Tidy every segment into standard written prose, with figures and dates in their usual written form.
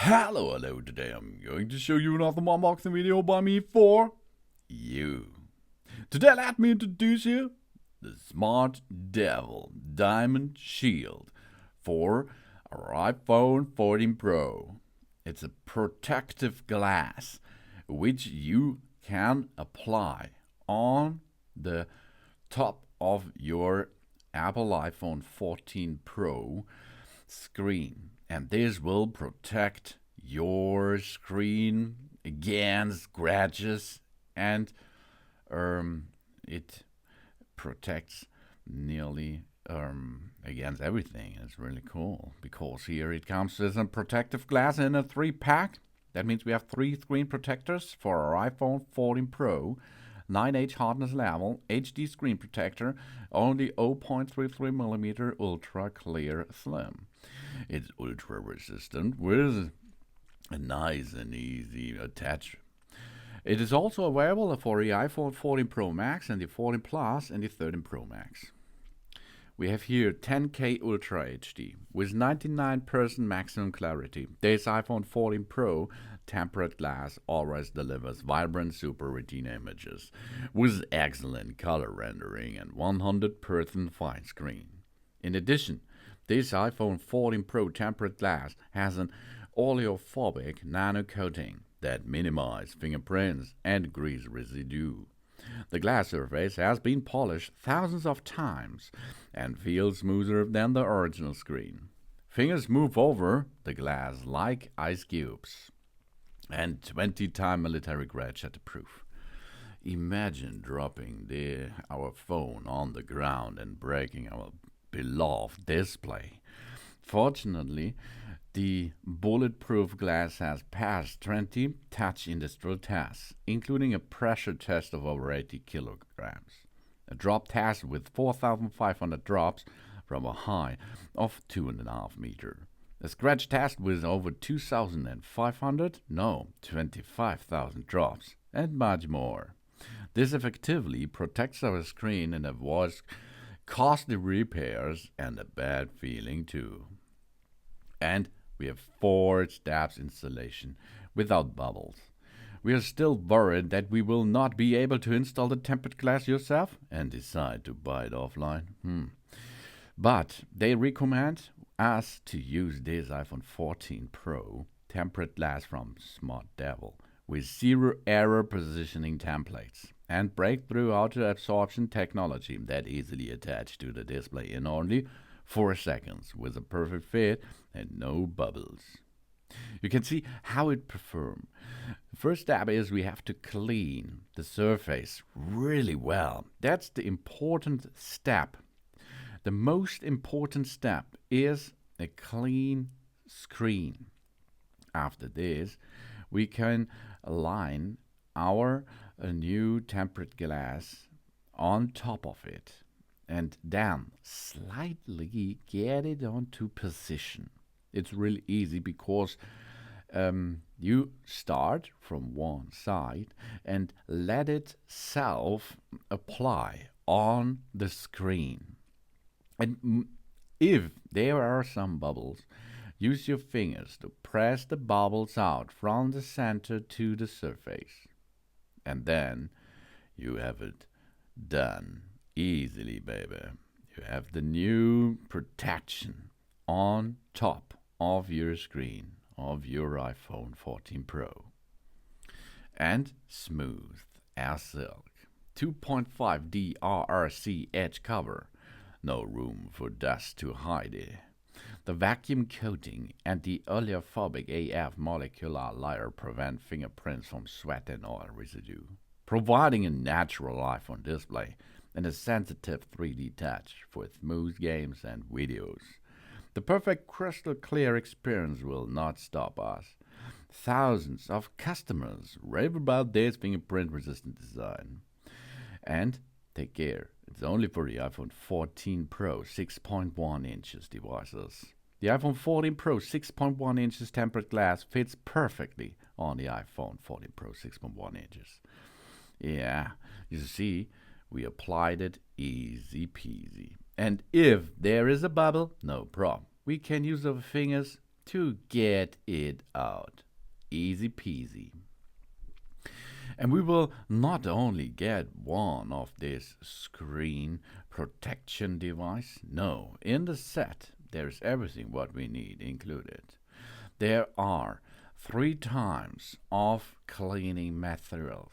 Hello, today I'm going to show you another unboxing video by me for you. Today let me introduce you the SMARTDEVIL Diamond Shield for our iPhone 14 Pro. It's a protective glass which you can apply on the top of your Apple iPhone 14 Pro screen, and this will protect your screen against scratches, and it protects nearly against everything. It's really cool because here it comes with a protective glass in a 3-pack. That means we have 3 screen protectors for our iPhone 14 Pro, 9H hardness level, HD screen protector, only 0.33mm ultra clear slim. It's ultra resistant with a nice and easy attach. It is also available for the iPhone 14 Pro Max and the 14 Plus and the 13 Pro Max. We have here 10K Ultra HD with 99% maximum clarity. This iPhone 14 Pro tempered glass always delivers vibrant Super Retina images with excellent color rendering and 100% fine screen. In addition, this iPhone 14 Pro tempered glass has an oleophobic nano coating that minimizes fingerprints and grease residue. The glass surface has been polished thousands of times and feels smoother than the original screen. Fingers move over the glass like ice cubes. And 20-time Military Grade Shatterproof. Imagine dropping our phone on the ground and breaking our beloved display. Fortunately, the bulletproof glass has passed 20 touch industrial tests, including a pressure test of over 80 kilograms, a drop test with 4,500 drops from a height of 2.5 meters, a scratch test with over 25,000 drops, and much more. This effectively protects our screen and avoids costly repairs and a bad feeling too. And we have 4 steps installation without bubbles. We are still worried that we will not be able to install the tempered glass yourself and decide to buy it offline. But they recommend us to use this iPhone 14 Pro tempered glass from SMARTDEVIL with zero-error positioning templates and breakthrough auto-absorption technology that easily attach to the display in only 4 seconds with a perfect fit and no bubbles. You can see how it performs. The first step is we have to clean the surface really well. That's the important step. The most important step is a clean screen. After this, we can align our new tempered glass on top of it and then slightly get it onto position. It's really easy because you start from one side and let it self apply on the screen. And if there are some bubbles, use your fingers to press the bubbles out from the center to the surface. And then you have it done. Easily, baby. You have the new protection on top of your screen of your iPhone 14 Pro. And smooth as silk. 2.5D RRC edge cover. No room for dust to hide it. The vacuum coating and the oleophobic AF molecular layer prevent fingerprints from sweat and oil residue, providing a natural iPhone display and a sensitive 3D touch for smooth games and videos. The perfect crystal clear experience will not stop us. Thousands of customers rave about this fingerprint resistant design. And take care, it's only for the iPhone 14 Pro 6.1 inches devices. The iPhone 14 Pro 6.1 inches tempered glass fits perfectly on the iPhone 14 Pro 6.1 inches. Yeah, you see, we applied it easy peasy. And if there is a bubble, no problem. We can use our fingers to get it out. Easy peasy. And we will not only get one of this screen protection device, no, in the set there's everything what we need included. There are 3 times of cleaning materials.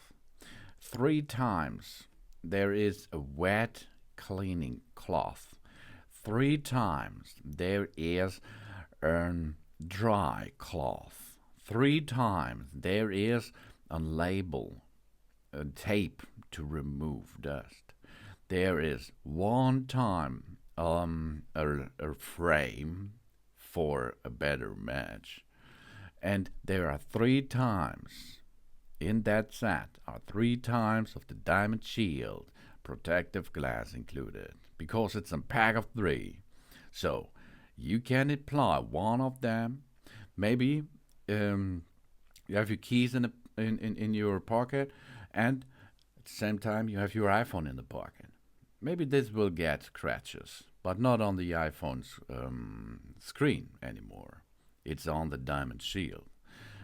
3 times there is a wet cleaning cloth. 3 times there is a dry cloth. 3 times there is a label, a tape to remove dust. There is 1 time a frame for a better match. And there are 3 times in that set are 3 times of the Diamond Shield, protective glass included, because it's a pack of 3. So you can apply one of them. Maybe you have your keys in your pocket, and at the same time you have your iPhone in the pocket. Maybe this will get scratches, but not on the iPhone's screen anymore. It's on the Diamond Shield.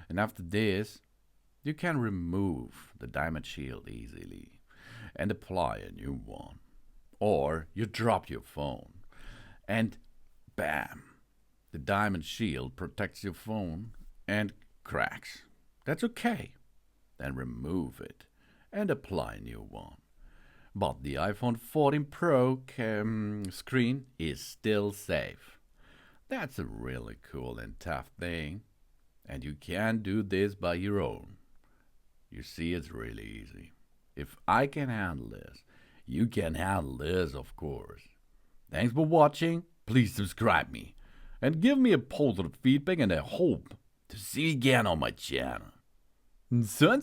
And after this, you can remove the Diamond Shield easily and apply a new one. Or you drop your phone and bam, the Diamond Shield protects your phone and cracks. That's okay. Then remove it and apply a new one. But the iPhone 14 Pro screen is still safe. That's a really cool and tough thing. And you can do this by your own. You see, it's really easy. If I can handle this, you can handle this, of course. Thanks for watching. Please subscribe me. And give me a positive feedback, and I hope to see you again on my channel. Son.